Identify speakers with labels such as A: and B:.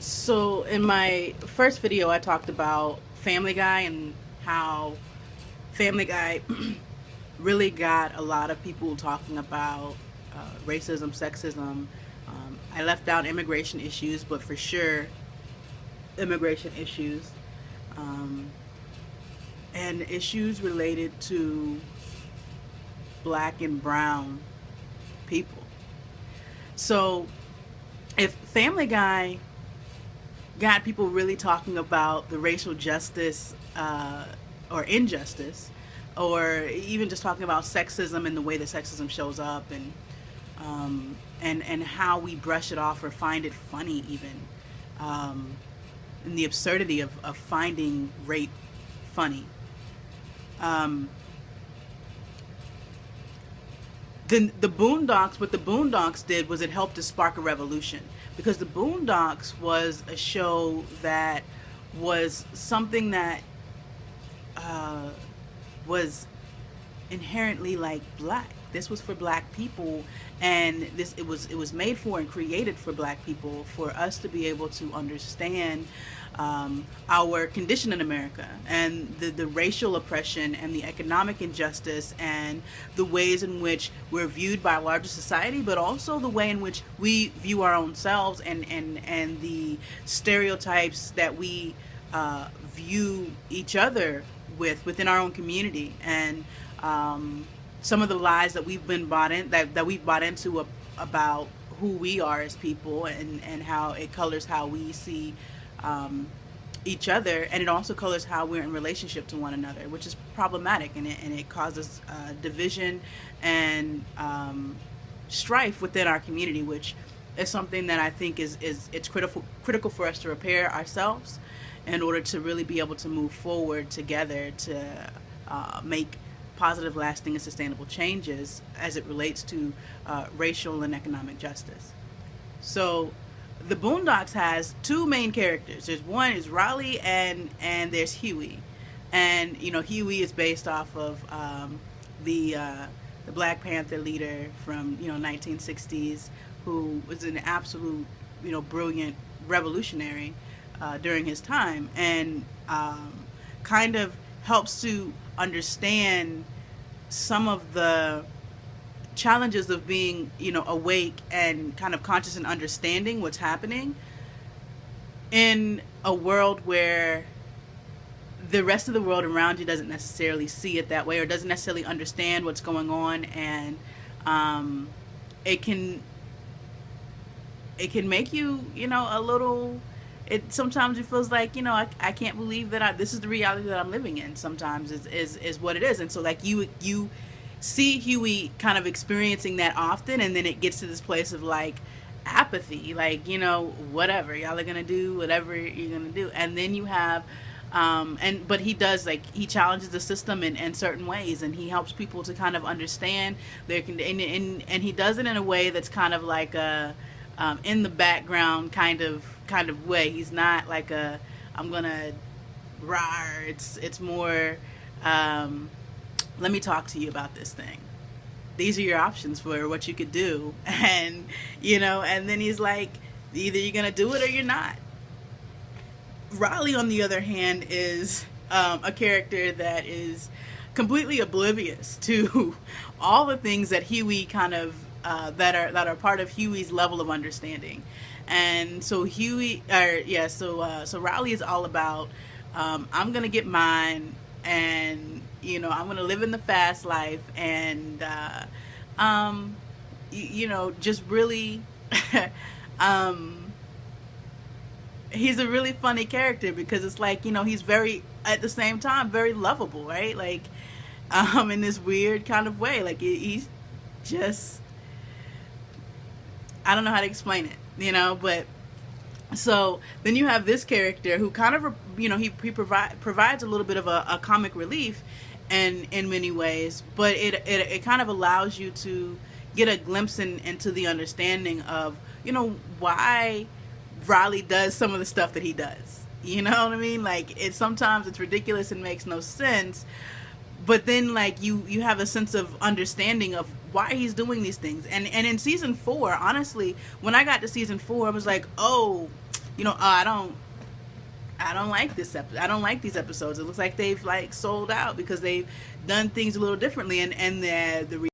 A: So in my first video, I talked about Family Guy and how Family Guy really got a lot of people talking about racism, sexism. I left out immigration issues, but for sure, immigration issues um, and issues related to black and brown people. So if Family Guy got people really talking about the racial justice or injustice, or even just talking about sexism and the way that sexism shows up, and how we brush it off or find it funny, even, um, and the absurdity of finding rape funny. Um, then the Boondocks, what the Boondocks did was it helped to spark a revolution, because the Boondocks was a show that was something that uh, was inherently like black. This was for black people, and it was made for and created for black people, for us to be able to understand our condition in America, and the racial oppression and the economic injustice and the ways in which we're viewed by a larger society, but also the way in which we view our own selves, and the stereotypes that we view each other within our own community, and some of the lies that we've been bought in, that we've bought into about who we are as people, and how it colors how we see each other, and it also colors how we're in relationship to one another, which is problematic, and it causes division and strife within our community, which is something that I think is it's critical for us to repair ourselves in order to really be able to move forward together to make positive, lasting, and sustainable changes as it relates to racial and economic justice. So the Boondocks has two main characters. There's one is Raleigh, and there's Huey, and Huey is based off of the Black Panther leader from 1960s, who was an absolute brilliant revolutionary during his time, and kind of helps to understand some of the challenges of being awake and kind of conscious and understanding what's happening in a world where the rest of the world around you doesn't necessarily see it that way, or doesn't necessarily understand what's going on. And it can make you a little, it sometimes it feels like I can't believe that this is the reality that I'm living in. Sometimes is what it is. And so, like, you see Huey kind of experiencing that often, and then it gets to this place of like apathy, like whatever y'all are gonna do, whatever you're gonna do. And then you have but he does, like, he challenges the system in certain ways, and he helps people to kind of understand their and he does it in a way that's kind of like a in the background kind of way. He's not like a I'm gonna rawr. It's more let me talk to you about this thing. These are your options for what you could do. And and then he's like, either you're gonna do it or you're not. Riley, on the other hand, is a character that is completely oblivious to all the things that Huey kind of that are part of Huey's level of understanding. And so so Riley is all about I'm gonna get mine, and I'm gonna live in the fast life, and just really he's a really funny character, because it's like he's very, at the same time, very lovable, right? Like in this weird kind of way, like he's just, I don't know how to explain it, but so then you have this character who kind of he provides a little bit of a comic relief in many ways, but it kind of allows you to get a glimpse into the understanding of why Riley does some of the stuff that he does. You know what I mean? Like, sometimes it's ridiculous and makes no sense, but then, like, you have a sense of understanding of why he's doing these things. And in season 4, honestly, when I got to season 4, I was like, oh, I don't like this I don't like these episodes. It looks like they've like sold out because they've done things a little differently, and the